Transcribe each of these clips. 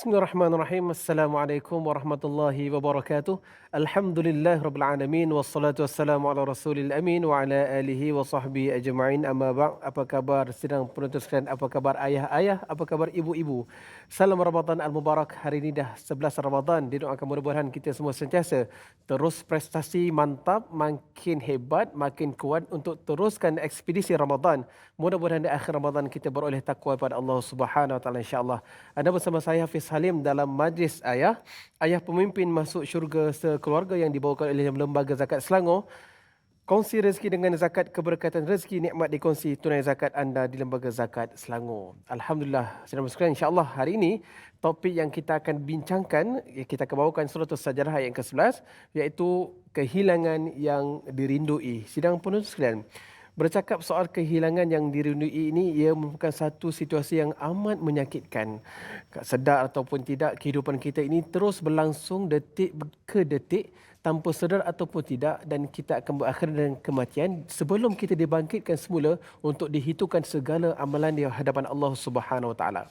Bismillahirrahmanirrahim. Assalamualaikum warahmatullahi wabarakatuh. Alhamdulillahirabbil alamin wassalatu wassalamu ala rasulil amin wa ala alihi wa sahbihi ajma'in. Amma ba'd. Apa khabar sidang penonton sekalian? Apa khabar ayah-ayah? Apa khabar ibu-ibu? Salam Ramadan al-Mubarak. Hari ini dah 11 Ramadan. Didoakan mudah-mudahan kita semua sentiasa terus prestasi mantap, makin hebat, makin kuat untuk teruskan ekspedisi Ramadan. Mudah-mudahan di akhir Ramadan kita beroleh takwa pada Allah Subhanahu wa taala insya-Allah. Anda bersama saya Hafiz Halim dalam Majlis Ayah. Ayah pemimpin masuk syurga sekeluarga yang dibawakan oleh Lembaga Zakat Selangor. Kongsi rezeki dengan zakat, keberkatan rezeki, nikmat dikongsi tunai zakat anda di Lembaga Zakat Selangor. Alhamdulillah. Saudara sekalian, insya-Allah hari ini topik yang kita akan bincangkan, kita akan bawakan surah As-Sajdah ayat yang ke-11 iaitu kehilangan yang dirindui. Sidang penonton sekalian, bercakap soal kehilangan yang dirindui ini, ia merupakan satu situasi yang amat menyakitkan. Sedar ataupun tidak, kehidupan kita ini terus berlangsung detik ke detik tanpa sedar ataupun tidak, dan kita akan berakhir dengan kematian sebelum kita dibangkitkan semula untuk dihitungkan segala amalan di hadapan Allah Subhanahu Wa Taala.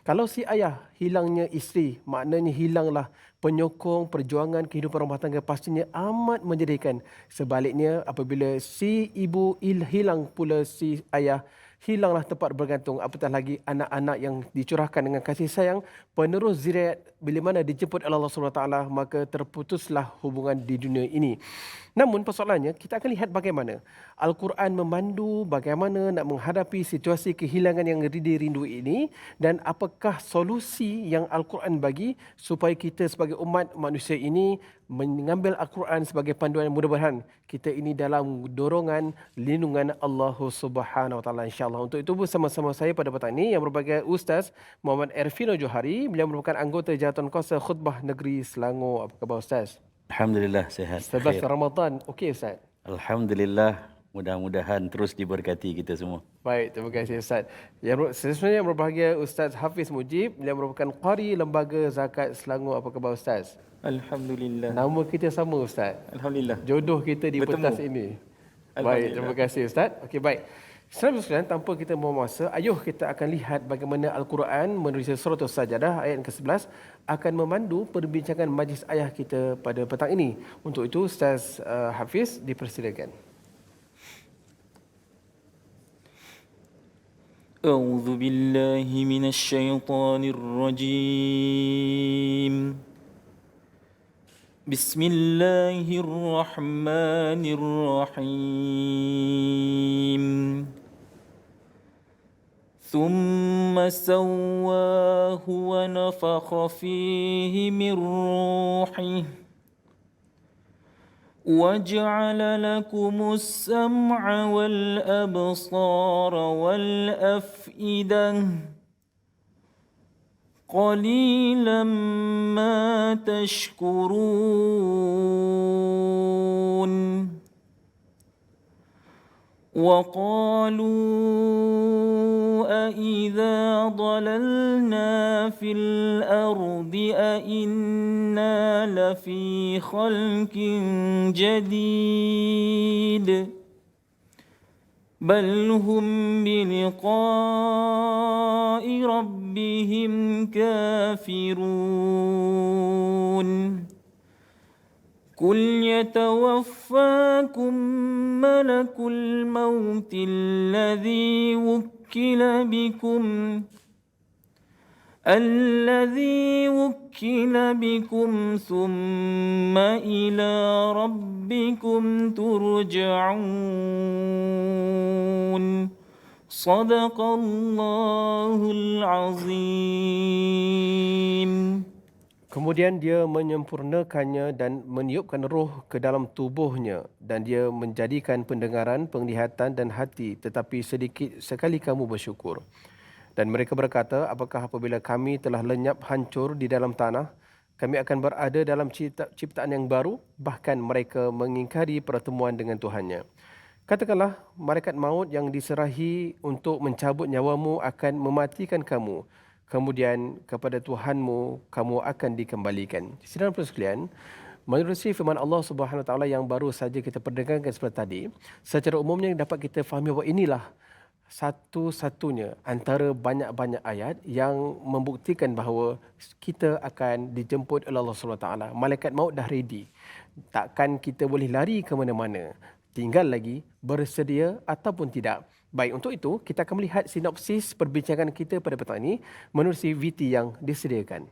Kalau si ayah hilangnya isteri, maknanya hilanglah penyokong perjuangan kehidupan rumah tangga, pastinya amat menyedihkan. Sebaliknya, apabila si ibu hilang pula si ayah, hilanglah tempat bergantung, apatah lagi anak-anak yang dicurahkan dengan kasih sayang, penerus zuriat bila mana dijemput oleh Allah SWT, maka terputuslah hubungan di dunia ini. Namun persoalannya, kita akan lihat bagaimana Al-Quran memandu bagaimana nak menghadapi situasi kehilangan yang dirindui ini, dan apakah solusi yang Al-Quran bagi supaya kita sebagai umat manusia ini mengambil Al-Quran sebagai panduan. Mudah-mudahan kita ini dalam dorongan lindungan Allah Subhanahu Wa Taala insya-Allah. Untuk itu bersama-sama saya pada petang ini yang berbahagia Ustaz Muhammad Erfino Johari. Beliau merupakan anggota Jawatankuasa Khutbah Negeri Selangor. Apa khabar Ustaz? Alhamdulillah sihat. 11 Ramadan. Okey Ustaz. Alhamdulillah, mudah-mudahan terus diberkati kita semua. Baik, terima kasih Ustaz. Yang sebenarnya berbahagia Ustaz Hafiz Mujib, yang merupakan qari Lembaga Zakat Selangor. Apa khabar Ustaz? Alhamdulillah. Nama kita sama Ustaz. Alhamdulillah. Jodoh kita di Bertemu. pentas ini. Baik, terima kasih Ustaz. Okey, baik. Saudara sekalian, tanpa kita membuang masa, ayuh kita akan lihat bagaimana Al-Quran menerusi surah As-Sajdah ayat ke-11 akan memandu perbincangan majlis ayah kita pada petang ini. Untuk itu Ustaz Hafiz dipersilakan. A'udzu billahi minasyaitonir rajim. Bismillahirrahmanirrahim. ثم سواه ونفخ فيه من روحه وجعل لكم السمع والأبصار والأفئدة قليلا ما تشكرون وقالوا أإذا ضللنا في الأرض أإنا لفي خلق جديد بل هم بلقاء ربهم كافرون قل يتوفاكم ملك الموت الذي وكل بكم ثم إلى ربكم ترجعون صدق الله العظيم. Kemudian dia menyempurnakannya dan meniupkan roh ke dalam tubuhnya, dan dia menjadikan pendengaran, penglihatan dan hati, tetapi sedikit sekali kamu bersyukur. Dan mereka berkata, apakah apabila kami telah lenyap hancur di dalam tanah, kami akan berada dalam ciptaan yang baru? Bahkan mereka mengingkari pertemuan dengan Tuhannya. Katakanlah, malaikat maut yang diserahi untuk mencabut nyawamu akan mematikan kamu. Kemudian kepada Tuhanmu kamu akan dikembalikan. Saudara sekalian, menerusi firman Allah Subhanahu Wa Taala yang baru saja kita perdengarkan seperti tadi, secara umumnya dapat kita fahami bahawa inilah satu-satunya antara banyak-banyak ayat yang membuktikan bahawa kita akan dijemput oleh Allah SWT. Malaikat maut dah ready. Takkan kita boleh lari ke mana-mana. Tinggal lagi bersedia ataupun tidak. Baik, untuk itu kita akan melihat sinopsis perbincangan kita pada petang ini menerusi VT yang disediakan.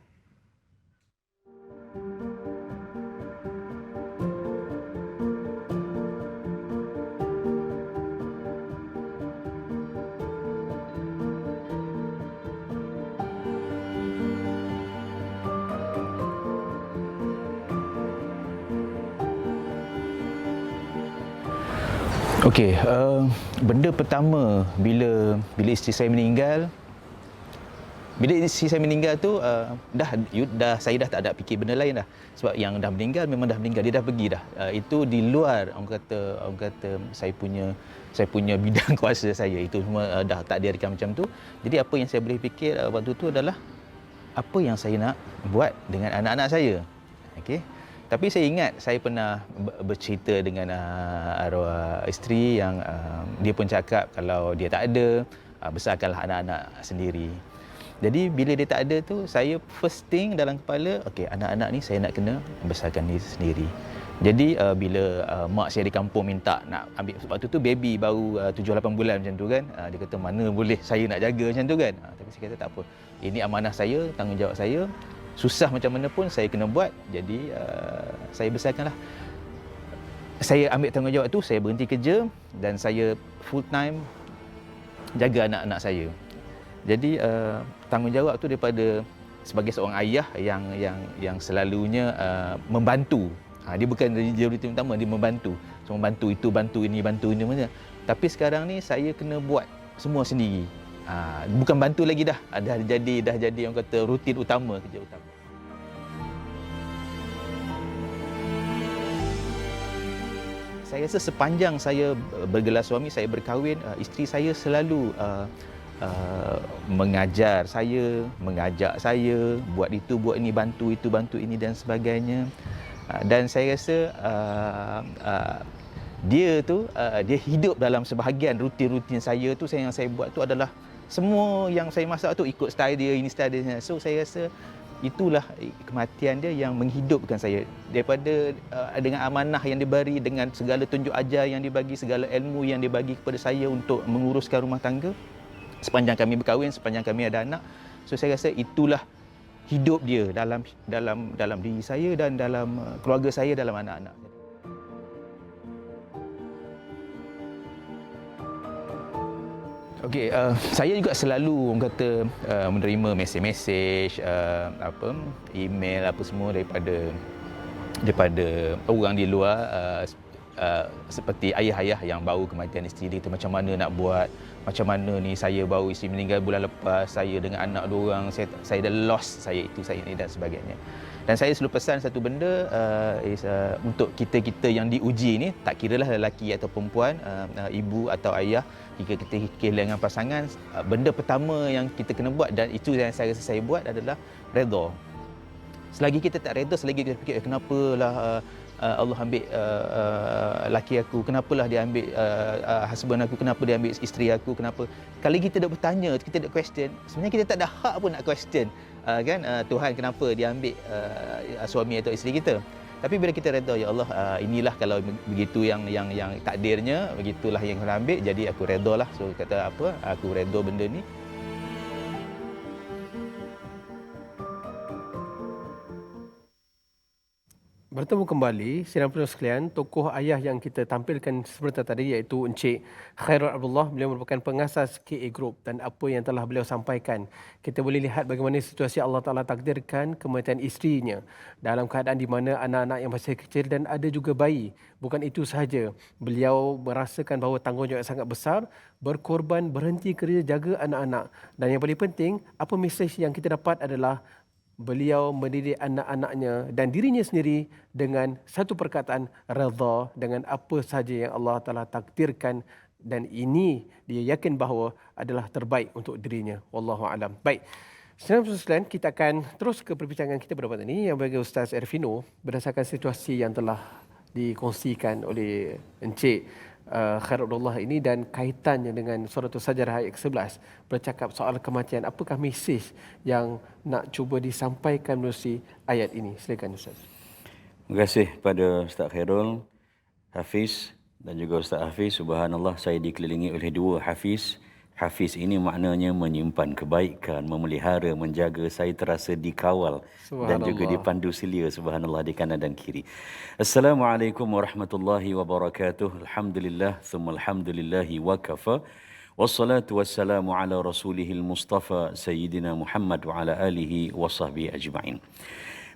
Okey, benda pertama bila isteri saya meninggal, tu saya dah tak ada fikir benda lain dah. Sebab yang dah meninggal memang dah meninggal, dia dah pergi dah. Itu di luar orang kata saya punya bidang kuasa saya. Itu semua dah takdirkan macam tu. Jadi apa yang saya boleh fikir waktu tu adalah apa yang saya nak buat dengan anak-anak saya. Okey. Tapi saya ingat saya pernah bercerita dengan arwah isteri yang dia pun cakap kalau dia tak ada, besarkanlah anak-anak sendiri. Jadi bila dia tak ada tu, saya first thing dalam kepala, okey, anak-anak ni saya nak kena besarkan dia sendiri. Jadi bila mak saya di kampung minta nak ambil, waktu tu baby baru 7-8 bulan macam tu kan, dia kata mana boleh saya nak jaga macam tu kan. Tapi saya kata tak apa, ini amanah saya, tanggungjawab saya. Susah macam mana pun saya kena buat. Jadi saya besarkanlah. Saya ambil tanggungjawab tu, saya berhenti kerja dan saya full time jaga anak-anak saya. Jadi tanggungjawab tu daripada sebagai seorang ayah yang selalunya membantu. Dia bukan prioriti utama, dia membantu. So membantu itu, bantu ini mana. Tapi sekarang ni saya kena buat semua sendiri. Bukan bantu lagi dah jadi orang kata rutin utama, kerja utama. Saya rasa sepanjang saya bergelar suami, saya berkahwin, isteri saya selalu mengajar saya, mengajak saya buat itu, buat ini, bantu itu, bantu ini dan sebagainya. Dan saya rasa dia hidup dalam sebahagian rutin-rutin saya tu. Yang saya buat tu adalah semua yang saya masak tu ikut style dia, ini style dia. So saya rasa itulah kematian dia yang menghidupkan saya. Daripada dengan amanah yang diberi, dengan segala tunjuk ajar yang dibagi, segala ilmu yang dibagi kepada saya untuk menguruskan rumah tangga sepanjang kami berkahwin, sepanjang kami ada anak. So saya rasa itulah hidup dia dalam diri saya dan dalam keluarga saya, dalam anak-anak. Okey, saya juga selalu orang kata menerima mesej-mesej, email apa semua daripada orang di luar, seperti ayah-ayah yang baru kematian isteri dia tu, macam mana nak buat, macam mana ni saya baru isteri meninggal bulan lepas, saya dengan anak dua orang, saya dah lost, saya itu, saya ini dan sebagainya. Dan saya selalu pesan satu benda, untuk kita yang diuji ni, tak kiralah lelaki atau perempuan, ibu atau ayah, jika kita kehilangan pasangan, benda pertama yang kita kena buat, dan itu yang saya rasa saya buat, adalah redha. Selagi kita tak redha, selagi kita fikir kenapalah Allah ambil laki aku, kenapalah dia ambil husband aku, kenapa dia ambil isteri aku, kenapa. Kalau kita dah bertanya, kita dah question, sebenarnya kita tak ada hak pun nak question Tuhan kenapa dia ambil suami atau isteri kita. Tapi bila kita redha, ya Allah, inilah kalau begitu yang takdirnya, begitulah yang kena ambil, jadi aku redha lah. So kata apa, aku redha benda ni. Bertemu kembali, sidang penonton sekalian, tokoh ayah yang kita tampilkan sebentar tadi iaitu Encik Khairul Abdullah. Beliau merupakan pengasas KA Group, dan apa yang telah beliau sampaikan, kita boleh lihat bagaimana situasi Allah Ta'ala takdirkan kematian isterinya dalam keadaan di mana anak-anak yang masih kecil dan ada juga bayi. Bukan itu sahaja, beliau merasakan bahawa tanggungjawab sangat besar, berkorban, berhenti kerja, jaga anak-anak. Dan yang paling penting, apa mesej yang kita dapat adalah beliau mendidik anak-anaknya dan dirinya sendiri dengan satu perkataan, redha dengan apa sahaja yang Allah Ta'ala takdirkan, dan ini dia yakin bahawa adalah terbaik untuk dirinya. Wallahu a'lam. Baik. Selanjutnya kita akan terus ke perbincangan kita pada malam ini yang bagi Ustaz Ervino berdasarkan situasi yang telah dikongsikan oleh Encik Khairullah ini dan kaitannya dengan surah As-Sajdah ayat 11 bercakap soal kematian. Apakah mesej yang nak cuba disampaikan melalui ayat ini? Silakan Ustaz. Terima kasih pada Ustaz Khairul, Hafiz dan juga Ustaz Hafiz. Subhanallah, saya dikelilingi oleh dua Hafiz. Hafiz ini maknanya menyimpan kebaikan, memelihara, menjaga. Saya terasa dikawal dan juga dipandu silia, subhanallah, di kanan dan kiri. Assalamualaikum warahmatullahi wabarakatuh. Alhamdulillah, thumma alhamdulillahi wa kafa. Wassalatu wassalamu ala rasulihil mustafa Sayyidina Muhammad wa ala alihi wa sahbihi ajma'in.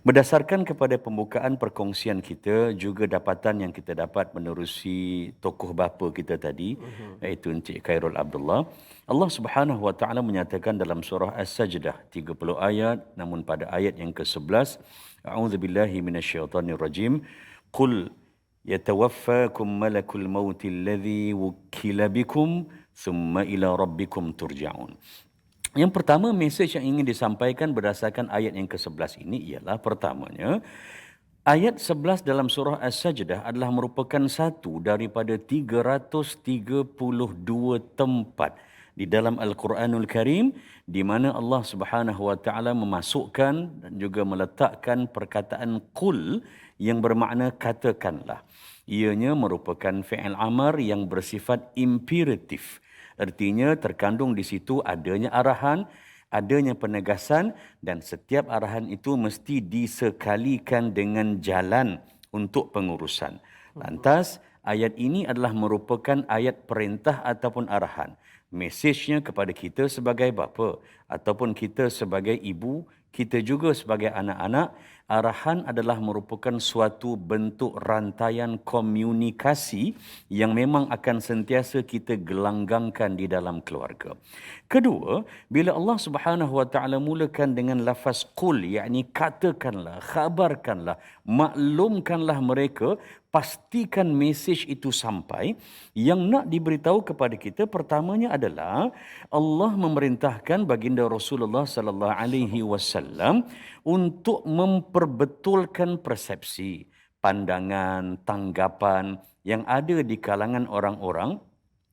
Berdasarkan kepada pembukaan perkongsian kita, juga dapatan yang kita dapat menerusi tokoh bapa kita tadi, iaitu Encik Khairul Abdullah, Allah Subhanahu wa taala menyatakan dalam surah As-Sajdah 30 ayat, namun pada ayat yang ke-11, a'udzubillahi minasyaitonirrajim, qul yatawaffakum malakul maut alladhi wukkila bikum thumma ila rabbikum turja'un. Yang pertama, mesej yang ingin disampaikan berdasarkan ayat yang ke-11 ini ialah pertamanya, ayat 11 dalam surah As-Sajdah adalah merupakan satu daripada 332 tempat di dalam Al-Quranul Karim di mana Allah Subhanahu wa taala memasukkan dan juga meletakkan perkataan qul yang bermakna katakanlah. Ianya merupakan fi'il amar yang bersifat imperatif. Artinya terkandung di situ adanya arahan, adanya penegasan, dan setiap arahan itu mesti disekalikan dengan jalan untuk pengurusan. Lantas, ayat ini adalah merupakan ayat perintah ataupun arahan. Mesejnya kepada kita sebagai bapa ataupun kita sebagai ibu, kita juga sebagai anak-anak, arahan adalah merupakan suatu bentuk rantaian komunikasi yang memang akan sentiasa kita gelanggangkan di dalam keluarga. Kedua, bila Allah Subhanahu wa taala mulakan dengan lafaz qul, yakni katakanlah, khabarkanlah, maklumkanlah mereka, pastikan mesej itu sampai. Yang nak diberitahu kepada kita pertamanya adalah Allah memerintahkan baginda Rasulullah sallallahu alaihi wasallam untuk memperbetulkan persepsi, pandangan, tanggapan yang ada di kalangan orang-orang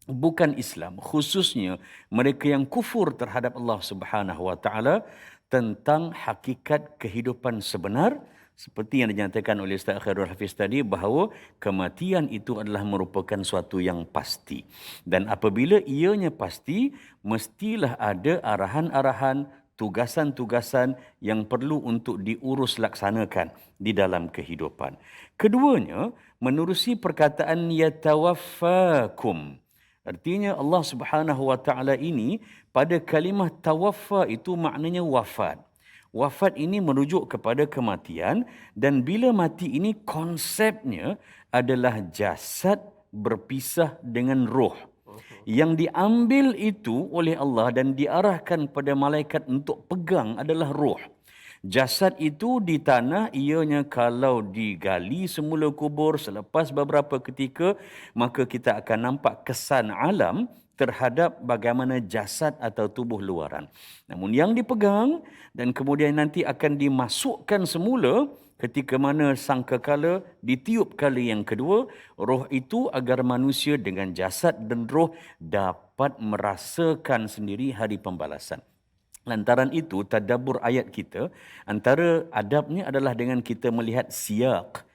bukan Islam, khususnya mereka yang kufur terhadap Allah Subhanahu wa taala, tentang hakikat kehidupan sebenar, seperti yang dinyatakan oleh Ustaz Khairul Hafiz tadi, bahawa kematian itu adalah merupakan suatu yang pasti. Dan apabila ianya pasti, mestilah ada arahan-arahan, tugasan-tugasan yang perlu untuk diurus laksanakan di dalam kehidupan. Keduanya, menerusi perkataan yatawaffakum. Artinya Allah Subhanahu wa taala ini pada kalimah tawaffa itu maknanya wafat. Wafat ini merujuk kepada kematian, dan bila mati ini konsepnya adalah jasad berpisah dengan roh. Yang diambil itu oleh Allah dan diarahkan pada malaikat untuk pegang adalah roh. Jasad itu di tanah, ianya kalau digali semula kubur selepas beberapa ketika, maka kita akan nampak kesan alam terhadap bagaimana jasad atau tubuh luaran. Namun yang dipegang dan kemudian nanti akan dimasukkan semula ketika mana sangkakala ditiup kali yang kedua, roh itu agar manusia dengan jasad dan roh dapat merasakan sendiri hari pembalasan. Lantaran itu, tadabbur ayat kita, antara adabnya adalah dengan kita melihat siyak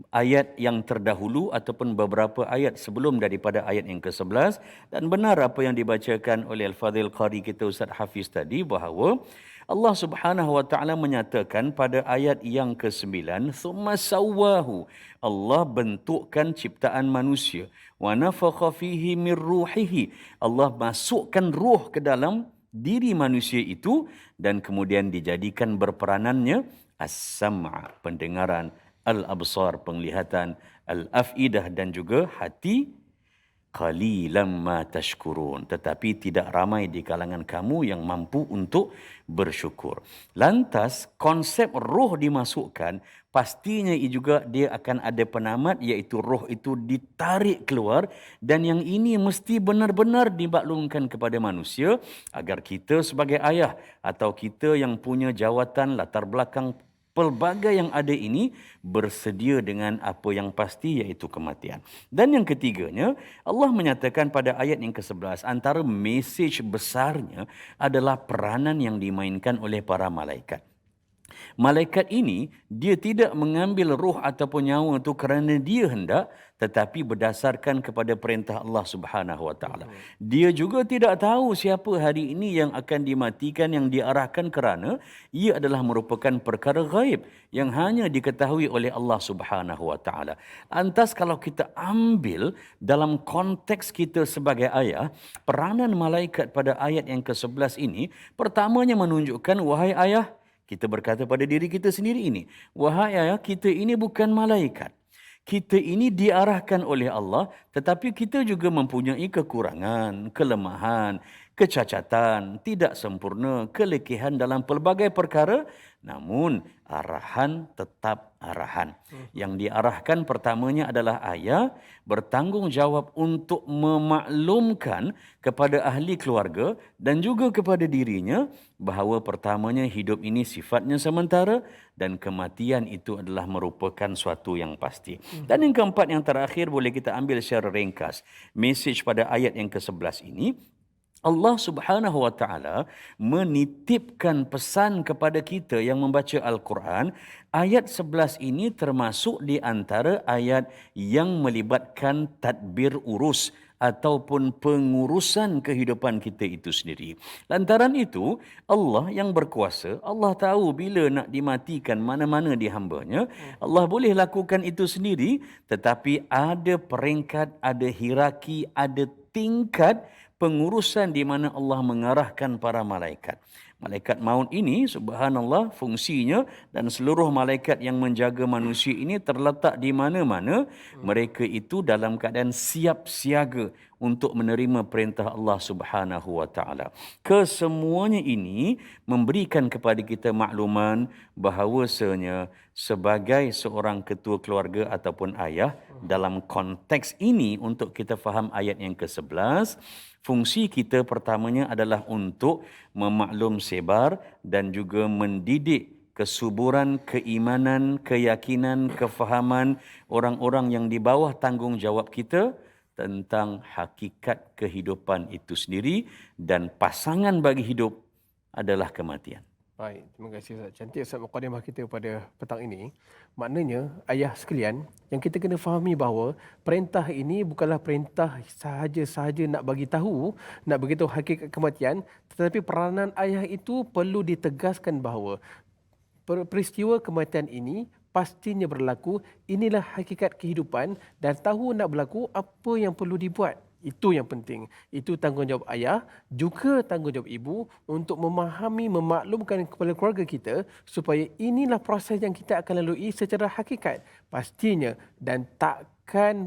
ayat yang terdahulu ataupun beberapa ayat sebelum daripada ayat yang ke-11, dan benar apa yang dibacakan oleh Al-Fadhil Qari kita Ustaz Hafiz tadi, bahawa Allah Subhanahu wa taala menyatakan pada ayat yang ke-9, "Tsumma sawwahu." Allah bentukkan ciptaan manusia. "Wa nafakha fihi min ruhihi." Allah masukkan ruh ke dalam diri manusia itu, dan kemudian dijadikan berperanannya as-sam'a, pendengaran, al-absar, penglihatan, al-afidah, dan juga hati. Qalilam ma tashkurun, tetapi tidak ramai di kalangan kamu yang mampu untuk bersyukur. Lantas konsep roh dimasukkan, pastinya juga dia akan ada penamat, iaitu roh itu ditarik keluar, dan yang ini mesti benar-benar dimaklumkan kepada manusia agar kita sebagai ayah atau kita yang punya jawatan latar belakang Pelbagai yang ada ini bersedia dengan apa yang pasti, iaitu kematian. Dan yang ketiganya, Allah menyatakan pada ayat yang ke-11, antara mesej besarnya adalah peranan yang dimainkan oleh para malaikat. Malaikat ini, dia tidak mengambil roh ataupun nyawa itu kerana dia hendak, tetapi berdasarkan kepada perintah Allah Subhanahu Wa Taala. Dia juga tidak tahu siapa hari ini yang akan dimatikan, yang diarahkan, kerana ia adalah merupakan perkara gaib yang hanya diketahui oleh Allah Subhanahu Wa Taala. Lantas kalau kita ambil dalam konteks kita sebagai ayah, peranan malaikat pada ayat yang ke-11 ini, pertamanya menunjukkan, wahai ayah, kita berkata pada diri kita sendiri ini, wahai ayah, kita ini bukan malaikat. Kita ini diarahkan oleh Allah, tetapi kita juga mempunyai kekurangan, kelemahan, kecacatan, tidak sempurna, kelekihan dalam pelbagai perkara. Namun arahan tetap arahan. Yang diarahkan pertamanya adalah ayah bertanggungjawab untuk memaklumkan kepada ahli keluarga dan juga kepada dirinya bahawa pertamanya hidup ini sifatnya sementara dan kematian itu adalah merupakan suatu yang pasti. Dan yang keempat, yang terakhir, boleh kita ambil secara ringkas mesej pada ayat yang ke-11 ini. Allah Subhanahu Wa Taala menitipkan pesan kepada kita yang membaca Al-Quran. Ayat 11 ini termasuk di antara ayat yang melibatkan tadbir urus ataupun pengurusan kehidupan kita itu sendiri. Lantaran itu, Allah yang berkuasa, Allah tahu bila nak dimatikan mana-mana di hamba-Nya. Allah boleh lakukan itu sendiri, tetapi ada peringkat, ada hierarki, ada tingkat pengurusan di mana Allah mengarahkan para malaikat. Malaikat maut ini, subhanallah, fungsinya dan seluruh malaikat yang menjaga manusia ini terletak di mana-mana. Mereka itu dalam keadaan siap siaga untuk menerima perintah Allah Subhanahu Wa Taala. Kesemuanya ini memberikan kepada kita makluman bahawasanya sebagai seorang ketua keluarga ataupun ayah, dalam konteks ini untuk kita faham ayat yang ke-11, fungsi kita pertamanya adalah untuk memaklum sebar dan juga mendidik kesuburan, keimanan, keyakinan, kefahaman orang-orang yang di bawah tanggungjawab kita tentang hakikat kehidupan itu sendiri, dan pasangan bagi hidup adalah kematian. Baik, terima kasih Ustaz. Cantik Ustaz mukadimah kita pada petang ini. Maknanya, ayah sekalian, yang kita kena fahami bahawa perintah ini bukanlah perintah sahaja-sahaja nak bagi tahu, nak beritahu hakikat kematian, tetapi peranan ayah itu perlu ditegaskan bahawa peristiwa kematian ini pastinya berlaku, inilah hakikat kehidupan dan tahu nak berlaku apa yang perlu dibuat. Itu yang penting. Itu tanggungjawab ayah, juga tanggungjawab ibu untuk memahami, memaklumkan kepada keluarga kita supaya inilah proses yang kita akan lalui secara hakikat. Pastinya dan takkan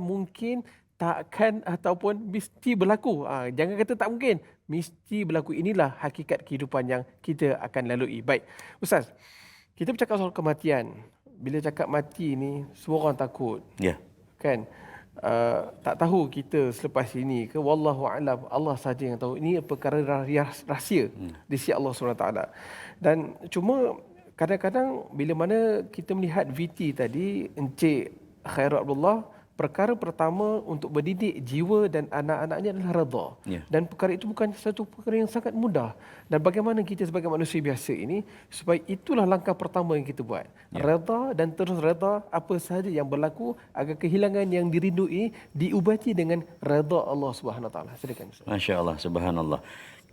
ataupun mesti berlaku. Jangan kata tak mungkin, mesti berlaku. Inilah hakikat kehidupan yang kita akan lalui. Baik, Ustaz, kita bercakap soal kematian. Bila cakap mati ni, semua orang takut. Ya. Kan? Tak tahu kita selepas ini ke, wallahu alam, Allah saja yang tahu. Ini perkara rahsia di sisi Allah SWT. Dan cuma kadang-kadang bila mana kita melihat VT tadi, Encik Khairul Abdullah, perkara pertama untuk mendidik jiwa dan anak-anaknya adalah redha. Ya. Dan perkara itu bukan satu perkara yang sangat mudah. Dan bagaimana kita sebagai manusia biasa ini, supaya itulah langkah pertama yang kita buat. Ya. Redha dan terus redha apa sahaja yang berlaku agar kehilangan yang dirindui diubati dengan redha Allah Subhanahu Wa Taala. Silakan Ustaz. Masya Allah, subhanallah.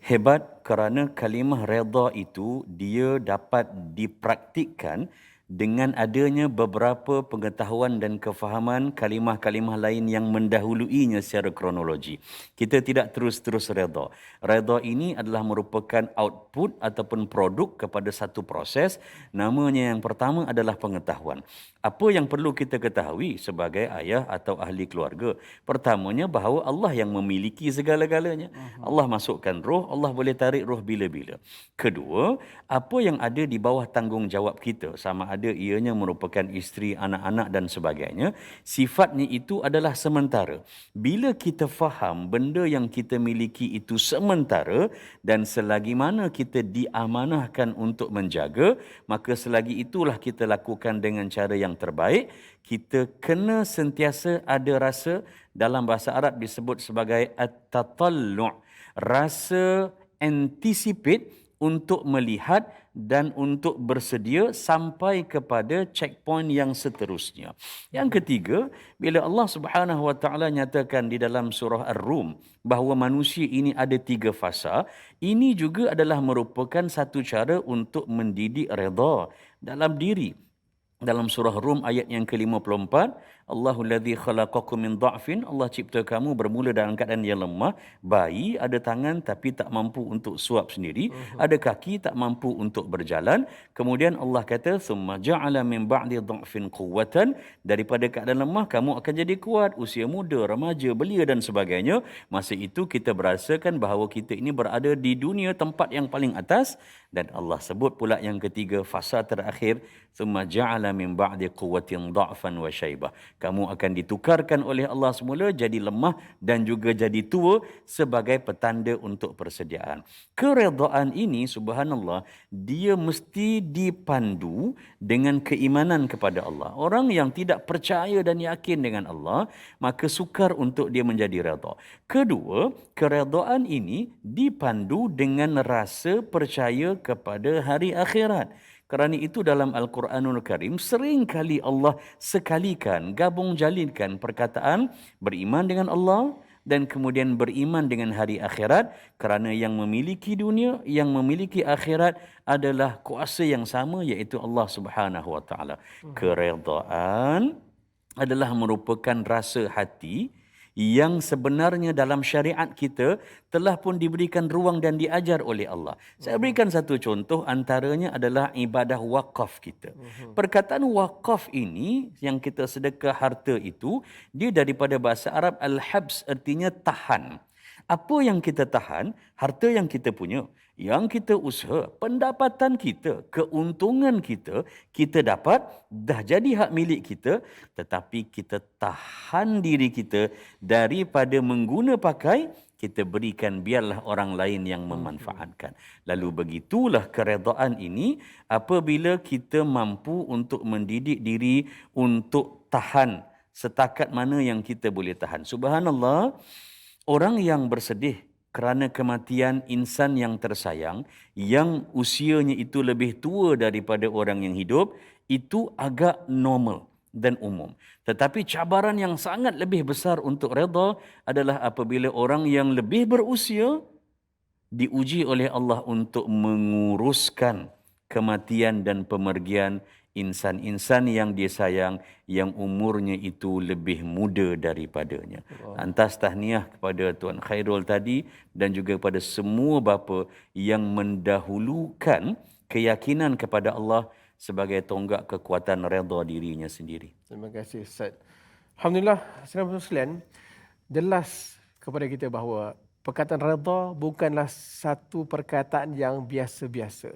Hebat kerana kalimah redha itu dia dapat dipraktikkan dengan adanya beberapa pengetahuan dan kefahaman kalimah-kalimah lain yang mendahuluinya secara kronologi. Kita tidak terus-terus redha. Redha ini adalah merupakan output ataupun produk kepada satu proses. Namanya yang pertama adalah pengetahuan. Apa yang perlu kita ketahui sebagai ayah atau ahli keluarga? Pertamanya bahawa Allah yang memiliki segala-galanya. Allah masukkan roh, Allah boleh tarik roh bila-bila. Kedua, apa yang ada di bawah tanggungjawab kita, sama ada ada ianya merupakan isteri, anak-anak dan sebagainya, sifatnya itu adalah sementara. Bila kita faham benda yang kita miliki itu sementara dan selagi mana kita diamanahkan untuk menjaga, maka selagi itulah kita lakukan dengan cara yang terbaik. Kita kena sentiasa ada rasa, dalam bahasa Arab disebut sebagai at-tatallu', rasa anticipate untuk melihat dan untuk bersedia sampai kepada checkpoint yang seterusnya. Yang ketiga, bila Allah Subhanahu Wa Taala nyatakan di dalam surah Ar-Rum bahawa manusia ini ada 3 fasa, ini juga adalah merupakan satu cara untuk mendidik redha dalam diri. Dalam surah Rum ayat yang ke-54, Allahul ladzi khalaqakum min dha'fin, Allah cipta kamu bermula dalam keadaan yang lemah. Bayi ada tangan tapi tak mampu untuk suap sendiri, ada kaki tak mampu untuk berjalan. Kemudian Allah kata summa ja'ala min ba'di dha'fin quwwatan, daripada keadaan lemah kamu akan jadi kuat, usia muda, remaja, belia dan sebagainya. Masa itu kita berasakan bahawa kita ini berada di dunia tempat yang paling atas, dan Allah sebut pula yang ketiga, fasa terakhir, summa ja'ala min ba'di quwwatin dha'fan wa syaibah. Kamu akan ditukarkan oleh Allah semula jadi lemah dan juga jadi tua sebagai petanda untuk persediaan. Keredaan ini, subhanallah, dia mesti dipandu dengan keimanan kepada Allah. Orang yang tidak percaya dan yakin dengan Allah, maka sukar untuk dia menjadi redha. Kedua, keredaan ini dipandu dengan rasa percaya kepada hari akhirat. Kerana itu dalam Al-Quranul Karim sering kali Allah sekalikan, gabung jalinkan perkataan beriman dengan Allah dan kemudian beriman dengan hari akhirat, kerana yang memiliki dunia, yang memiliki akhirat adalah kuasa yang sama, iaitu Allah Subhanahu Wa Taala. Keredaan adalah merupakan rasa hati yang sebenarnya dalam syariat kita telah pun diberikan ruang dan diajar oleh Allah. Saya berikan satu contoh, antaranya adalah ibadah wakaf kita. Perkataan wakaf ini, yang kita sedekah harta itu, dia daripada bahasa Arab al-habs, artinya tahan. Apa yang kita tahan? Harta yang kita punya, yang kita usaha, pendapatan kita, keuntungan kita, kita dapat, dah jadi hak milik kita, tetapi kita tahan diri kita daripada mengguna pakai, kita berikan biarlah orang lain yang memanfaatkan. Lalu begitulah keredaan ini apabila kita mampu untuk mendidik diri untuk tahan setakat mana yang kita boleh tahan. Subhanallah, orang yang bersedih kerana kematian insan yang tersayang, yang usianya itu lebih tua daripada orang yang hidup, itu agak normal dan umum. Tetapi cabaran yang sangat lebih besar untuk redha adalah apabila orang yang lebih berusia diuji oleh Allah untuk menguruskan kematian dan pemergian insan-insan yang dia sayang, yang umurnya itu lebih muda daripadanya. Lantas tahniah kepada Tuan Khairul tadi dan juga kepada semua bapa yang mendahulukan keyakinan kepada Allah sebagai tonggak kekuatan redha dirinya sendiri. Terima kasih Ustaz. Alhamdulillah, saudara sekalian, jelas kepada kita bahawa perkataan redha bukanlah satu perkataan yang biasa-biasa.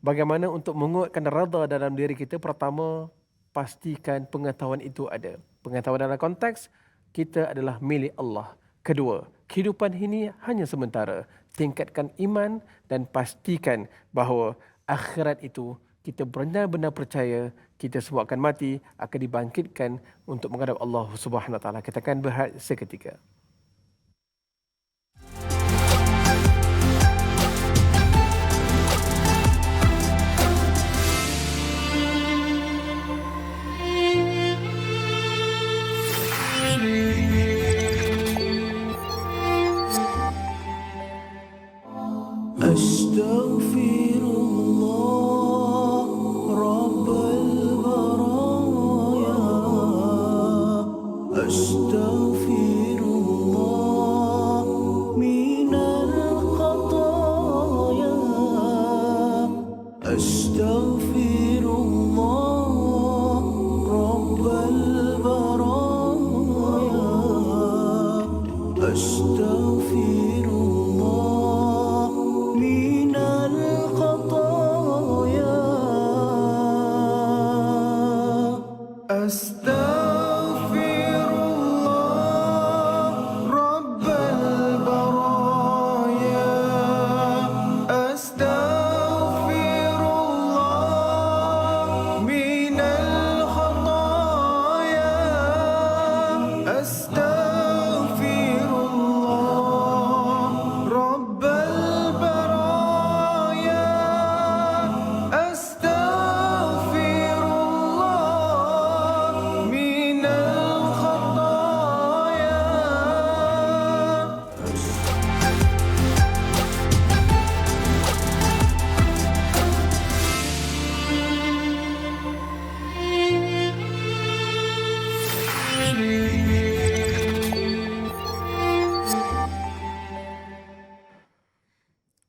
Bagaimana untuk menguatkan redha dalam diri kita? Pertama, pastikan pengetahuan itu ada. Pengetahuan dalam konteks kita adalah milik Allah. Kedua, kehidupan ini hanya sementara. Tingkatkan iman dan pastikan bahawa akhirat itu kita benar-benar percaya kita semua akan mati, akan dibangkitkan untuk menghadap Allah Subhanahu Wa Taala. Kita akan berehat seketika. أستغفر أستغفر الله رب البرايا أستغفر الله من الخطايا أستغفر الله رب البرايا أستغفر الله من الخطايا.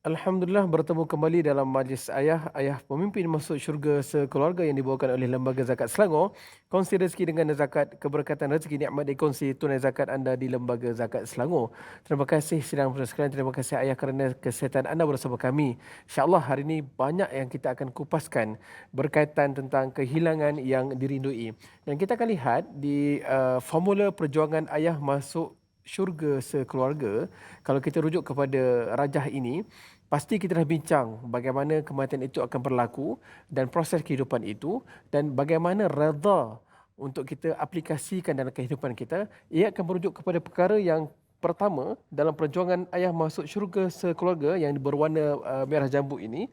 Alhamdulillah bertemu kembali dalam majlis ayah pemimpin masuk syurga sekeluarga yang dibawakan oleh Lembaga Zakat Selangor. Kongsi rezeki dengan zakat, keberkatan rezeki nikmat dikongsi tunai zakat anda di Lembaga Zakat Selangor. Terima kasih sidang penonton sekalian, terima kasih ayah kerana kesihatan anda bersama kami. InsyaAllah hari ini banyak yang kita akan kupaskan berkaitan tentang kehilangan yang dirindui. Dan kita akan lihat di formula perjuangan ayah masuk syurga sekeluarga. Kalau kita rujuk kepada rajah ini, pasti kita dah bincang bagaimana kematian itu akan berlaku dan proses kehidupan itu dan bagaimana redha untuk kita aplikasikan dalam kehidupan kita. Ia akan merujuk kepada perkara yang pertama dalam perjuangan ayah masuk syurga sekeluarga yang berwarna merah jambu ini.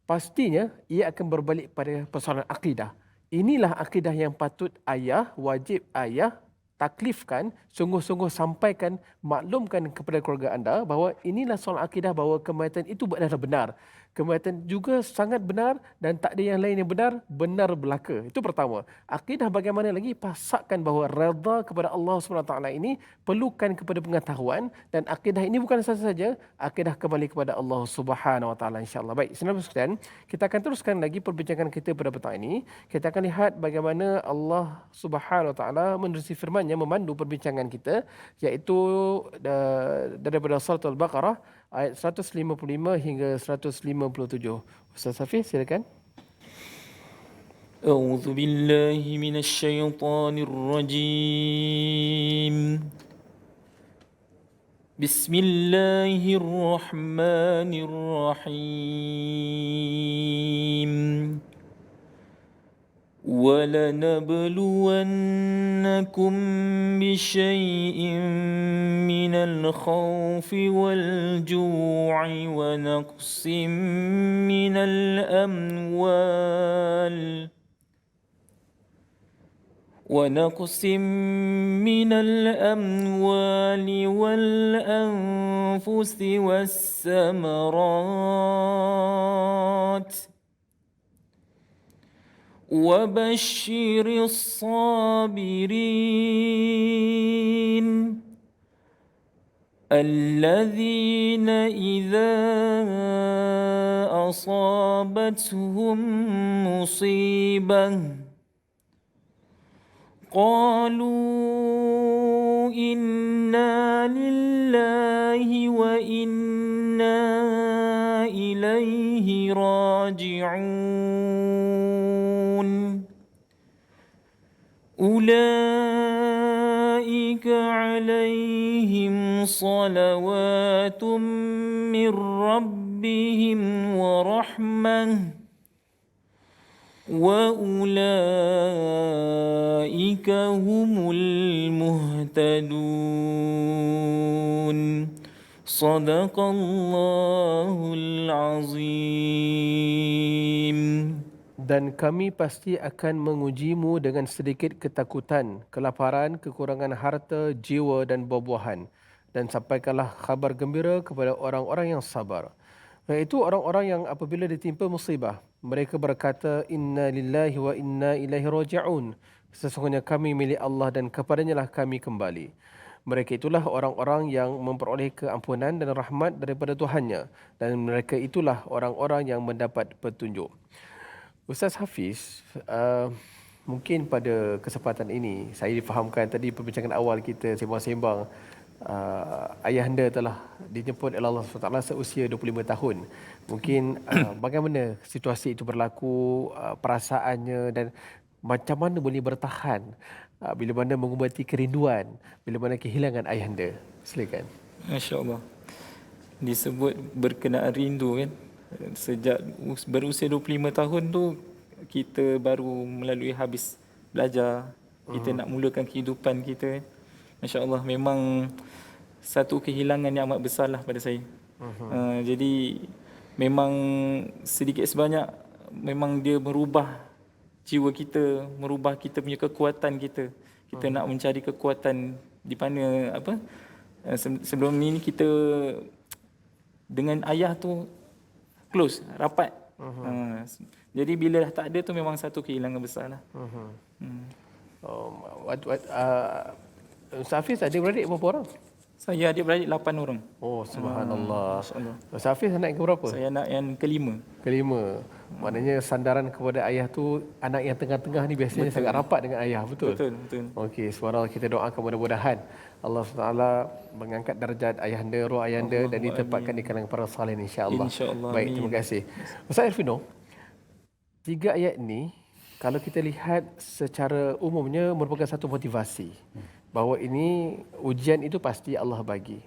Pastinya ia akan berbalik pada persoalan akidah. Inilah akidah yang patut ayah, wajib ayah taklifkan, sungguh-sungguh sampaikan, maklumkan kepada keluarga anda bahawa inilah soal akidah, bahawa kematian itu adalah benar. Kematian juga sangat benar dan tak ada yang lain yang benar belaka. Itu pertama. Akidah bagaimana lagi? Pasakkan bahawa redha kepada Allah SWT ini perlukan kepada pengetahuan dan akidah ini bukan sahaja, akidah kembali kepada Allah SWT insya-Allah. Baik, saudara sekalian, kita akan teruskan lagi perbincangan kita pada petang ini. Kita akan lihat bagaimana Allah SWT menerusi firman-Nya memandu perbincangan kita, iaitu daripada surah Al-Baqarah ayat 155 hingga 157. Ustaz Hafiz, silakan. أعوذ بالله من الشيطان الرجيم بسم الله الرحمن الرحيم ولنبلونكم بشيء من الخوف والجوع ونقص من الأموال والأنفس والثمرات وبشر الصابرين الذين إذا أصابتهم مصيبة قالوا إنا لله وإنا إليه راجعون أولئك عليهم صلوات من ربهم ورحمة وأولئك هم المهتدون صدق الله العظيم. Dan kami pasti akan mengujimu dengan sedikit ketakutan, kelaparan, kekurangan harta, jiwa dan buah-buahan. Dan sampaikanlah khabar gembira kepada orang-orang yang sabar. Iaitu orang-orang yang apabila ditimpa musibah, mereka berkata, Inna lillahi wa inna ilaihi raji'un. Sesungguhnya kami milik Allah dan kepadanya lah kami kembali. Mereka itulah orang-orang yang memperoleh keampunan dan rahmat daripada Tuhannya. Dan mereka itulah orang-orang yang mendapat petunjuk. Ustaz Hafiz, mungkin pada kesempatan ini saya difahamkan tadi perbincangan awal kita sembang-sembang, ayahanda telah dijemput oleh Allah SWT seusia 25 tahun. Mungkin bagaimana situasi itu berlaku, perasaannya dan macam mana boleh bertahan bila mana mengubati kerinduan, bila mana kehilangan ayahanda. Silakan. Masya Allah. Disebut berkenaan rindu kan. Sejak berusia 25 tahun tu, kita baru melalui habis belajar. Kita nak mulakan kehidupan kita kan. Masya Allah, memang satu kehilangan yang amat besar lah pada saya. Jadi memang sedikit sebanyak memang dia merubah jiwa kita, merubah kita punya kekuatan kita. Kita nak mencari kekuatan di mana sebelum ni kita dengan ayah tu close, rapat. Jadi bila dah tak ada tu memang satu kehilangan besar lah. Ustaz Hafiz ada beradik berapa orang? Saya adik-beradik 8 orang. Oh, subhanallah. Masya-Allah. Ustaz Hafiz anak yang keberapa? Saya anak yang kelima. Kelima. Maknanya sandaran kepada ayah tu, anak yang tengah-tengah ni biasanya sangat rapat dengan ayah, betul? Betul. Okey, subhanallah, kita doakan mudah-mudahan Allah SWT mengangkat darjat ayahanda, roh ayahanda dan ditempatkan di kalangan para salihin insya-Allah. InsyaAllah. Baik, terima kasih. Ustaz Irfino, 3 ayat ni kalau kita lihat secara umumnya merupakan satu motivasi bahawa ini ujian itu pasti Allah bagi.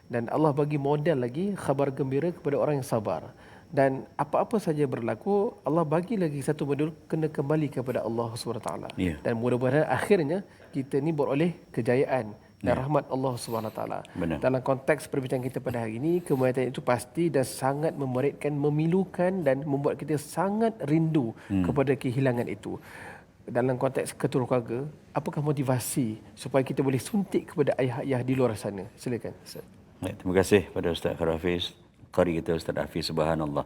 Dan Allah bagi model lagi khabar gembira kepada orang yang sabar. Dan apa-apa saja berlaku, Allah bagi lagi satu modul kena kembali kepada Allah SWT. Ya. Dan mudah-mudahan akhirnya kita ni beroleh kejayaan dan rahmat Allah SWT. Benar. Dalam konteks perbincangan kita pada hari ini, kematian itu pasti dan sangat memeritkan, memilukan dan membuat kita sangat rindu kepada kehilangan itu. Dalam konteks keturunan keluarga, apakah motivasi supaya kita boleh suntik kepada ayah-ayah di luar sana? Silakan. Ustaz. Baik, terima kasih pada Ustaz Hafiz, qari kita Ustaz Hafiz, subhanallah.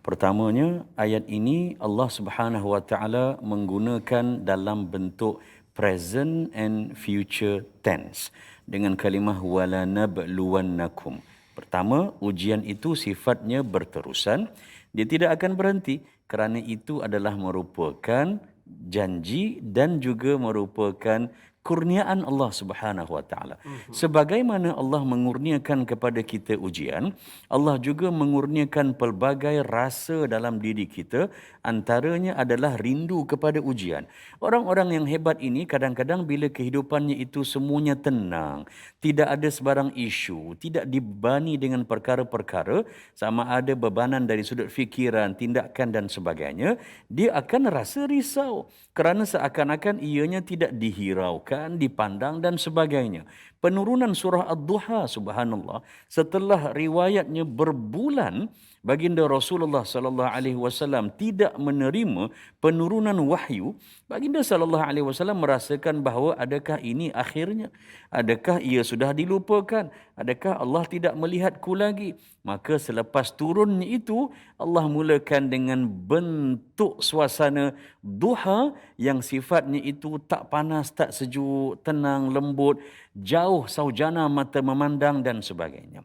Pertamanya, ayat ini Allah Subhanahu Wa Taala menggunakan dalam bentuk present and future tense dengan kalimah wala nabluwannakum. Pertama, ujian itu sifatnya berterusan, dia tidak akan berhenti kerana itu adalah merupakan janji dan juga merupakan kurniaan Allah Subhanahu Wa Taala. Sebagaimana Allah mengurniakan kepada kita ujian, Allah juga mengurniakan pelbagai rasa dalam diri kita, antaranya adalah rindu kepada ujian. Orang-orang yang hebat ini kadang-kadang bila kehidupannya itu semuanya tenang, tidak ada sebarang isu, tidak dibebani dengan perkara-perkara, sama ada bebanan dari sudut fikiran, tindakan dan sebagainya, dia akan rasa risau kerana seakan-akan ianya tidak dihiraukan, dipandang dan sebagainya. Penurunan surah Ad-Duha, subhanallah, setelah riwayatnya berbulan, baginda Rasulullah sallallahu alaihi wasallam tidak menerima penurunan wahyu, baginda sallallahu alaihi wasallam merasakan bahawa adakah ini akhirnya? Adakah ia sudah dilupakan? Adakah Allah tidak melihatku lagi? Maka selepas turunnya itu, Allah mulakan dengan bentuk suasana duha yang sifatnya itu tak panas, tak sejuk, tenang, lembut, jauh saujana mata memandang dan sebagainya.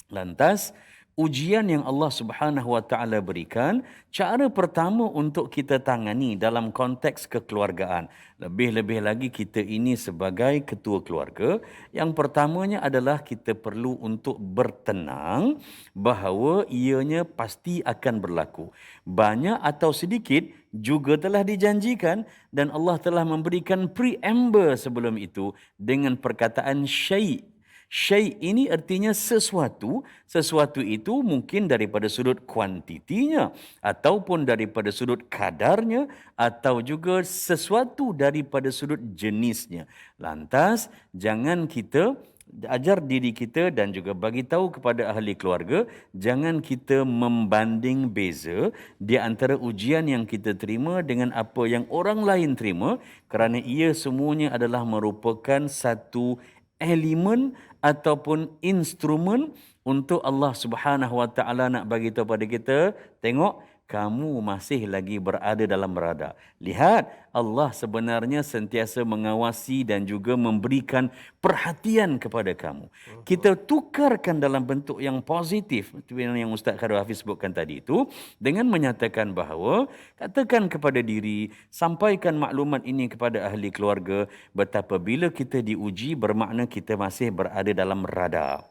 Lantas, ujian yang Allah Subhanahu Wa Taala berikan, cara pertama untuk kita tangani dalam konteks kekeluargaan. Lebih-lebih lagi kita ini sebagai ketua keluarga, yang pertamanya adalah kita perlu untuk bertenang bahawa ianya pasti akan berlaku. Banyak atau sedikit juga telah dijanjikan dan Allah telah memberikan preamble sebelum itu dengan perkataan syai'. Syai' ini artinya sesuatu. Sesuatu itu mungkin daripada sudut kuantitinya, ataupun daripada sudut kadarnya, atau juga sesuatu daripada sudut jenisnya. Lantas, jangan kita ajar diri kita dan juga bagi tahu kepada ahli keluarga, jangan kita membanding beza di antara ujian yang kita terima dengan apa yang orang lain terima, kerana ia semuanya adalah merupakan satu elemen ataupun instrumen untuk Allah Subhanahu Wa Taala nak bagi tahu pada kita, tengok kamu masih lagi berada dalam radar. Lihat, Allah sebenarnya sentiasa mengawasi dan juga memberikan perhatian kepada kamu. Kita tukarkan dalam bentuk yang positif, yang Ustaz Khairul Hafiz sebutkan tadi itu, dengan menyatakan bahawa, katakan kepada diri, sampaikan maklumat ini kepada ahli keluarga, betapa bila kita diuji bermakna kita masih berada dalam radar.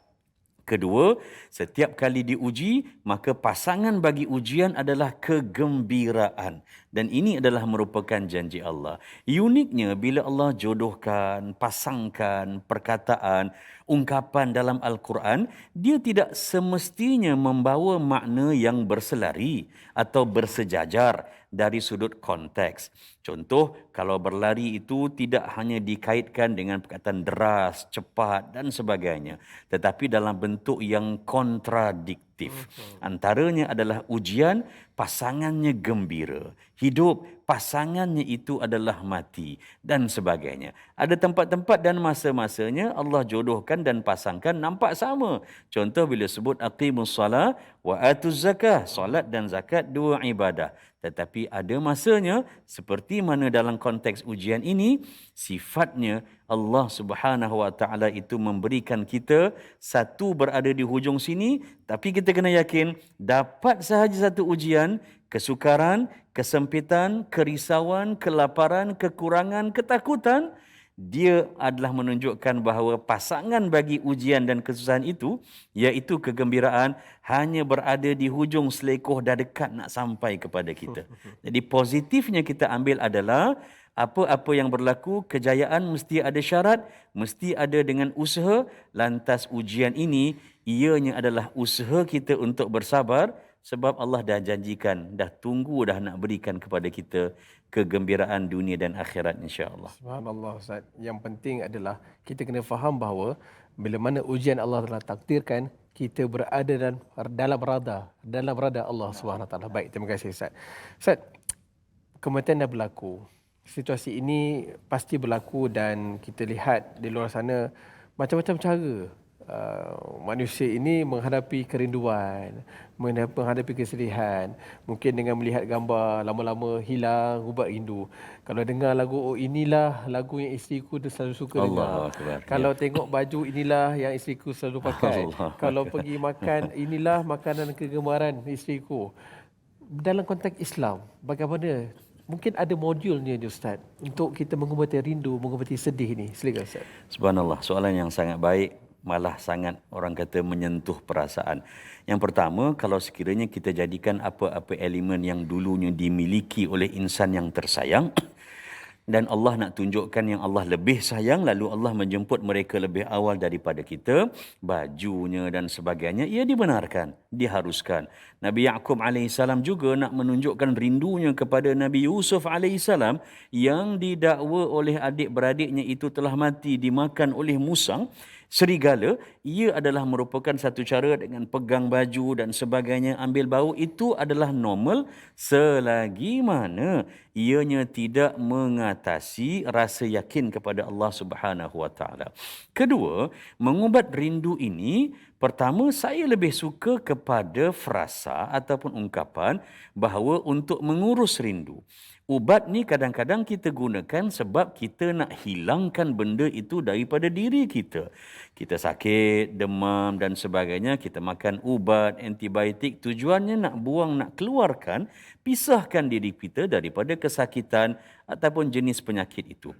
Kedua, setiap kali diuji, maka pasangan bagi ujian adalah kegembiraan. Dan ini adalah merupakan janji Allah. Uniknya bila Allah jodohkan, pasangkan perkataan, ungkapan dalam Al-Quran, dia tidak semestinya membawa makna yang berselari atau bersejajar dari sudut konteks. Contoh, kalau berlari itu tidak hanya dikaitkan dengan perkataan deras, cepat dan sebagainya, tetapi dalam bentuk yang kontradiktif. Antaranya adalah ujian, pasangannya gembira. Hidup, pasangannya itu adalah mati dan sebagainya. Ada tempat-tempat dan masa-masanya Allah jodohkan dan pasangkan nampak sama. Contoh bila sebut aqimus salah wa atuz zakah, solat dan zakat dua ibadah. Tetapi ada masanya seperti mana dalam konteks ujian ini, sifatnya Allah Subhanahu Wa Taala itu memberikan kita satu berada di hujung sini, tapi kita kena yakin dapat sahaja satu ujian, kesukaran, kesempitan, kerisauan, kelaparan, kekurangan, ketakutan, dia adalah menunjukkan bahawa pasangan bagi ujian dan kesusahan itu, iaitu kegembiraan, hanya berada di hujung selekoh dah dekat nak sampai kepada kita. Jadi positifnya kita ambil adalah apa-apa yang berlaku, kejayaan mesti ada syarat, mesti ada dengan usaha. Lantas ujian ini, ianya adalah usaha kita untuk bersabar, sebab Allah dah janjikan, dah tunggu dah nak berikan kepada kita kegembiraan dunia dan akhirat insya-Allah. Subhanallah Ustaz. Yang penting adalah kita kena faham bahawa bila mana ujian Allah telah takdirkan, kita berada dalam rada Allah Subhanahu Wa Taala. Baik, terima kasih Ustaz. Ustaz, kematian dah berlaku. Situasi ini pasti berlaku dan kita lihat di luar sana macam-macam cara manusia ini menghadapi kerinduan, menghadapi kesedihan. Mungkin dengan melihat gambar lama-lama hilang ubat rindu. Kalau dengar lagu, oh inilah lagu yang isteriku selalu suka dengar. Akbar. Kalau tengok baju, inilah yang isteriku selalu pakai. Kalau pergi makan, inilah makanan kegemaran isteriku. Dalam konteks Islam, bagaimana? Mungkin ada modulnya Ustaz untuk kita mengubati rindu, mengubati sedih ini. Silakan Ustaz. Subhanallah, soalan yang sangat baik, malah sangat orang kata menyentuh perasaan. Yang pertama, kalau sekiranya kita jadikan apa-apa elemen yang dulunya dimiliki oleh insan yang tersayang dan Allah nak tunjukkan yang Allah lebih sayang, lalu Allah menjemput mereka lebih awal daripada kita, bajunya dan sebagainya, ia dibenarkan, diharuskan. Nabi Yaqub AS juga nak menunjukkan rindunya kepada Nabi Yusuf AS yang didakwa oleh adik-beradiknya itu telah mati dimakan oleh musang, serigala. Ia adalah merupakan satu cara dengan pegang baju dan sebagainya, ambil bau, itu adalah normal selagi mana ianya tidak mengatasi rasa yakin kepada Allah Subhanahu Wa Taala. Kedua, mengubat rindu ini, pertama saya lebih suka kepada frasa ataupun ungkapan bahawa untuk mengurus rindu. Ubat ni kadang-kadang kita gunakan sebab kita nak hilangkan benda itu daripada diri kita. Kita sakit, demam dan sebagainya, kita makan ubat, antibiotik, tujuannya nak buang, nak keluarkan, pisahkan diri kita daripada kesakitan ataupun jenis penyakit itu.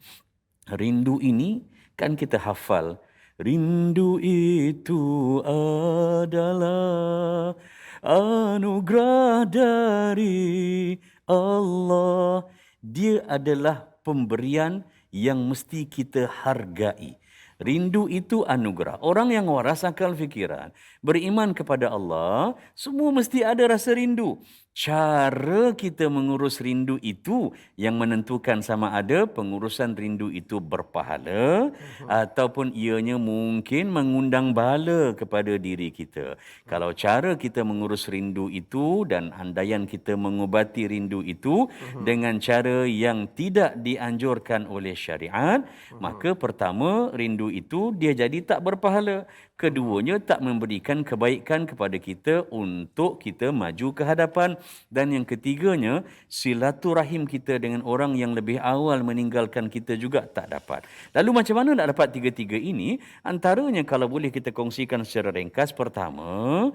Rindu ini kan kita hafal. Rindu itu adalah anugerah dari Allah. Dia adalah pemberian yang mesti kita hargai. Rindu itu anugerah. Orang yang waras akal fikiran, beriman kepada Allah, semua mesti ada rasa rindu. Cara kita mengurus rindu itu yang menentukan sama ada pengurusan rindu itu berpahala ataupun ianya mungkin mengundang bala kepada diri kita. Kalau cara kita mengurus rindu itu dan andaian kita mengubati rindu itu dengan cara yang tidak dianjurkan oleh syariat, maka pertama, rindu itu dia jadi tak berpahala. Keduanya, tak memberikan kebaikan kepada kita untuk kita maju ke hadapan. Dan yang ketiganya, silaturahim kita dengan orang yang lebih awal meninggalkan kita juga tak dapat. Lalu macam mana nak dapat tiga-tiga ini? Antaranya kalau boleh kita kongsikan secara ringkas. Pertama,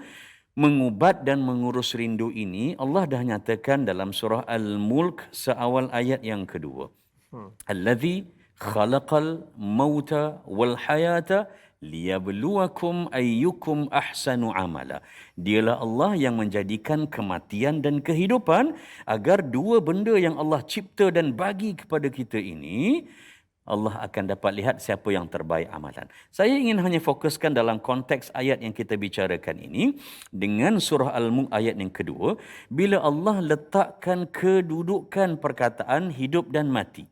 mengubat dan mengurus rindu ini Allah dah nyatakan dalam surah Al-Mulk seawal ayat yang kedua. Allazi Khalaqal mauta wal hayata liyabluwakum ayyukum ahsanu amala. Dialah Allah yang menjadikan kematian dan kehidupan agar dua benda yang Allah cipta dan bagi kepada kita ini, Allah akan dapat lihat siapa yang terbaik amalan. Saya ingin hanya fokuskan dalam konteks ayat yang kita bicarakan ini dengan surah Al-Mulk ayat yang kedua, bila Allah letakkan kedudukan perkataan hidup dan mati.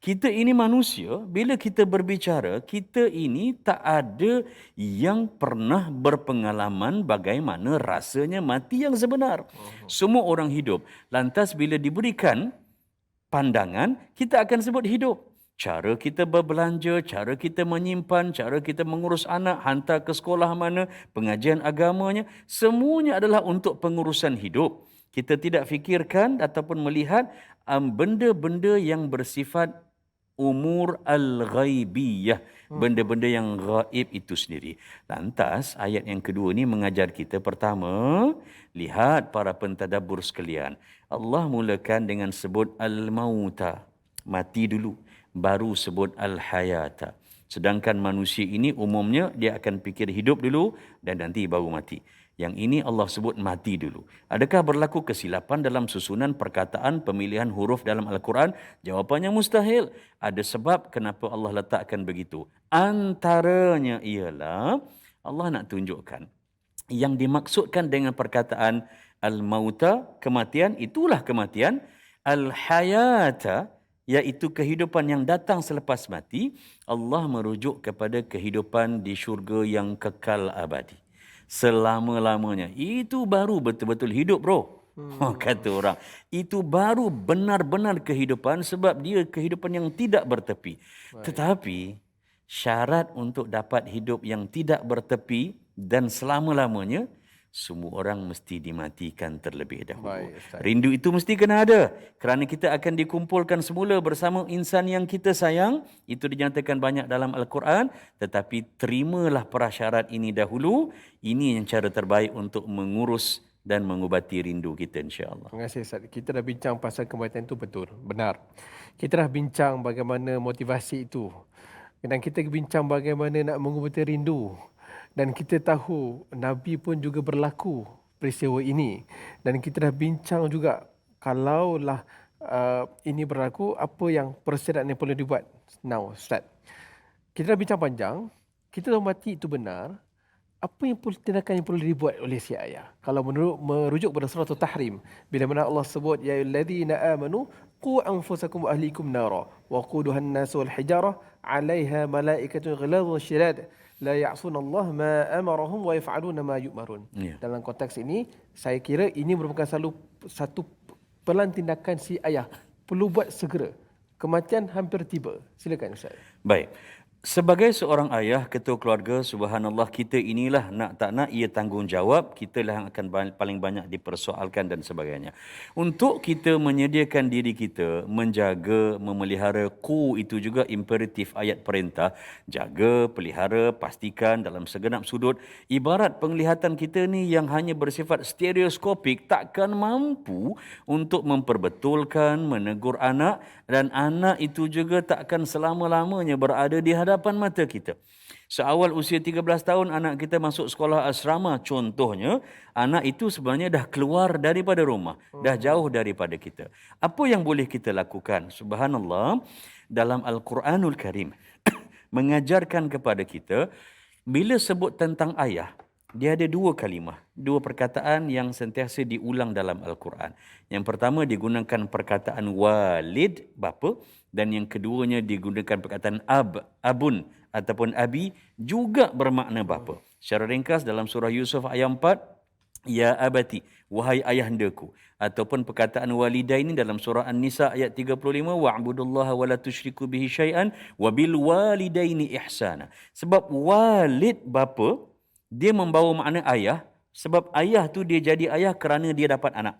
Kita ini manusia, bila kita berbicara, kita ini tak ada yang pernah berpengalaman bagaimana rasanya mati yang sebenar. Semua orang hidup. Lantas bila diberikan pandangan, kita akan sebut hidup. Cara kita berbelanja, cara kita menyimpan, cara kita mengurus anak, hantar ke sekolah mana, pengajian agamanya, semuanya adalah untuk pengurusan hidup. Kita tidak fikirkan ataupun melihat benda-benda yang bersifat umur al-ghaibiyah, benda-benda yang gaib itu sendiri. Lantas ayat yang kedua ni mengajar kita, pertama, lihat para pentadabbur sekalian, Allah mulakan dengan sebut al-mauta, mati dulu, baru sebut al-hayata. Sedangkan manusia ini umumnya dia akan fikir hidup dulu dan nanti baru mati. Yang ini Allah sebut mati dulu. Adakah berlaku kesilapan dalam susunan perkataan pemilihan huruf dalam Al-Quran? Jawapannya mustahil. Ada sebab kenapa Allah letakkan begitu. Antaranya ialah Allah nak tunjukkan yang dimaksudkan dengan perkataan al-mauta, kematian, itulah kematian. Al-hayata, iaitu kehidupan yang datang selepas mati, Allah merujuk kepada kehidupan di syurga yang kekal abadi. Selama-lamanya. Itu baru betul-betul hidup, bro. Kata orang. Itu baru benar-benar kehidupan sebab dia kehidupan yang tidak bertepi. Tetapi syarat untuk dapat hidup yang tidak bertepi dan selama-lamanya, semua orang mesti dimatikan terlebih dahulu. Baik, Ustaz. Rindu itu mesti kena ada. Kerana kita akan dikumpulkan semula bersama insan yang kita sayang. Itu dinyatakan banyak dalam Al-Quran. Tetapi terimalah prasyarat ini dahulu. Ini yang cara terbaik untuk mengurus dan mengubati rindu kita, insya-Allah. Terima kasih Ustaz. Kita dah bincang pasal kematian itu betul, benar. Kita dah bincang bagaimana motivasi itu. Dan kita bincang bagaimana nak mengubati rindu. Dan kita tahu Nabi pun juga berlaku peristiwa ini. Dan kita dah bincang juga kalaulah ini berlaku, apa yang persyaratan yang perlu dibuat. Now, Ustaz. Kita dah bincang panjang. Kita tahu mati itu benar. Apa yang tindakan yang perlu dibuat oleh si ayah? Kalau merujuk pada surah Tahrim, bila mana Allah sebut, ya ayyuhallazina amanu qu anfusakum wa ahlikum nara wa quduha an-nas wal hijarah 'alaiha malaikatun ghiladun syidad la ya'suna Allah ma amarahum wa yaf'aluna ma yu'marun. Dalam konteks ini, saya kira ini merupakan satu pelan tindakan si ayah. Perlu buat segera. Kematian hampir tiba. Silakan Ustaz. Baik. Sebagai seorang ayah, ketua keluarga, subhanallah, kita inilah nak tak nak ia tanggungjawab, kita lah yang akan paling banyak dipersoalkan dan sebagainya. Untuk kita menyediakan diri kita, menjaga, memelihara, itu juga imperatif ayat perintah, jaga, pelihara, pastikan dalam segenap sudut. Ibarat penglihatan kita ni yang hanya bersifat stereoskopik, takkan mampu untuk memperbetulkan, menegur anak, dan anak itu juga takkan selama-lamanya berada di hadapan mata kita. Seawal usia 13 tahun anak kita masuk sekolah asrama contohnya, anak itu sebenarnya dah keluar daripada rumah, dah jauh daripada kita. Apa yang boleh kita lakukan? Subhanallah, dalam Al-Quranul Karim mengajarkan kepada kita, bila sebut tentang ayah, dia ada dua kalimah, dua perkataan yang sentiasa diulang dalam Al-Quran. Yang pertama digunakan perkataan walid, bapa, dan yang keduanya digunakan perkataan abun ataupun abi, juga bermakna bapa. Secara ringkas dalam surah Yusuf ayat 4, ya abati, wahai ayahandaku. Ataupun perkataan walidaini dalam surah An-Nisa ayat 35, wa'budullaha wa la tusyriku bihi syai'an wa bil walidaini ihsana. Sebab walid, bapa, dia membawa makna ayah, sebab ayah tu dia jadi ayah kerana dia dapat anak.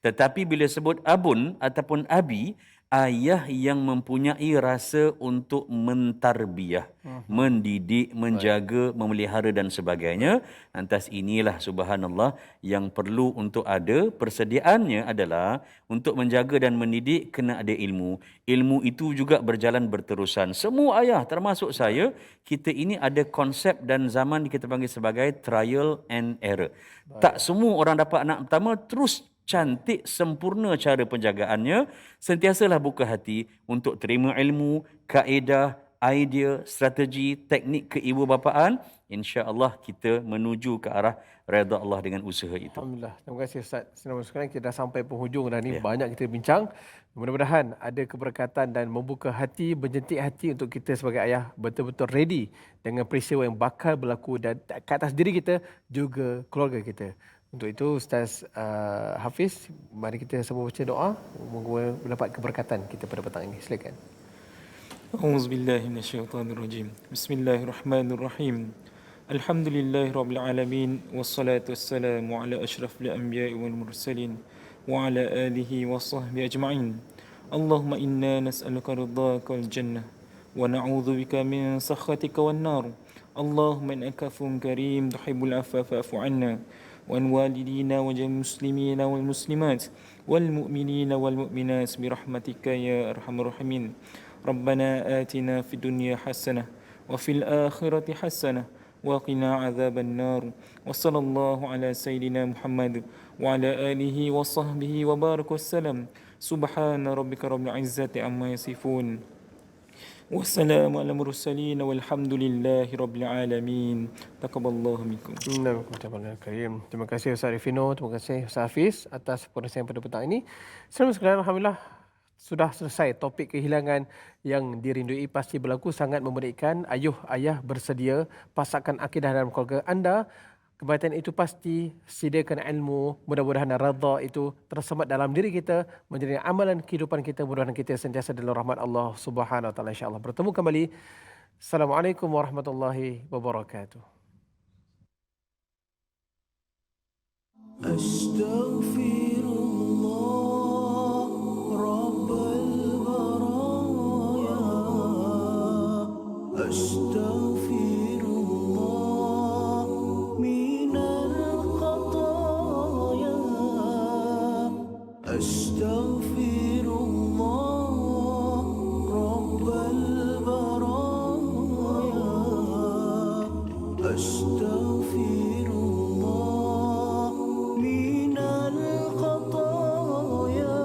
Tetapi bila sebut abun ataupun abi, ayah yang mempunyai rasa untuk mentarbiyah, mendidik, menjaga, memelihara dan sebagainya. Lantas inilah subhanallah yang perlu untuk ada. Persediaannya adalah untuk menjaga dan mendidik kena ada ilmu. Ilmu itu juga berjalan berterusan. Semua ayah termasuk saya, kita ini ada konsep dan zaman kita panggil sebagai trial and error. Tak semua orang dapat anak pertama terus cantik, sempurna cara penjagaannya. Sentiasalah buka hati untuk terima ilmu, kaedah, idea, strategi, teknik keibubapaan. InsyaAllah kita menuju ke arah redha Allah dengan usaha itu. Alhamdulillah. Terima kasih Ustaz. Senang sekarang kita dah sampai penghujung dah ni. Banyak kita bincang. Mudah-mudahan ada keberkatan dan membuka hati, berjentik hati untuk kita sebagai ayah betul-betul ready dengan peristiwa yang bakal berlaku dan ke atas diri kita juga keluarga kita. Untuk itu Ustaz Hafiz, mari kita sama baca doa moga mendapat keberkatan kita pada petang ini. Silakan. A'udzubillahi minasyaitonirrajim. Bismillahirrahmanirrahim. Alhamdulillahi rabbil alamin wassalatu wassalamu ala asyrafil anbiya'i wal mursalin wa ala alihi wa sahbihi ajma'in. Allahumma inna nas'aluka ridhaka wal jannah wa na'udzu bika min sakhatika wan nar. Allahumma innaka afuwwun karim tuhibbul afwa fa'fu 'anna وعن والدينا وجميع المسلمين والمسلمات والمؤمنين والمؤمنات برحمتك يا أرحم الراحمين. ربنا آتنا في الدنيا حسنة وفي الآخرة حسنة وقنا عذاب النار. وصلى الله على سيدنا محمد وعلى آله وصحبه وبارك وسلم. سبحان ربك رب العزة عما يصفون والسلام على المرسلين والحمد لله رب العالمين. تقبل منكم. Karim. Terima kasih Ustaz Rifino, terima kasih Ustaz Hafiz atas penjelasan pada petang ini. Selamat sekalian, alhamdulillah sudah selesai topik kehilangan yang dirindui pasti berlaku sangat memerikkan. Ayuh ayah bersedia pasakkan akidah dalam keluarga anda. Kebaikan itu pasti, sediakan ilmu, mudah-mudahan redha itu tersemat dalam diri kita, menjadi amalan kehidupan kita, mudah-mudahan kita sentiasa dalam rahmat Allah Subhanahu wa taala insya-Allah. Bertemu kembali. Assalamualaikum warahmatullahi wabarakatuh. Astaghfirullah rabbal baraya. أستغفر الله رب البرايا أستغفر الله من الخطايا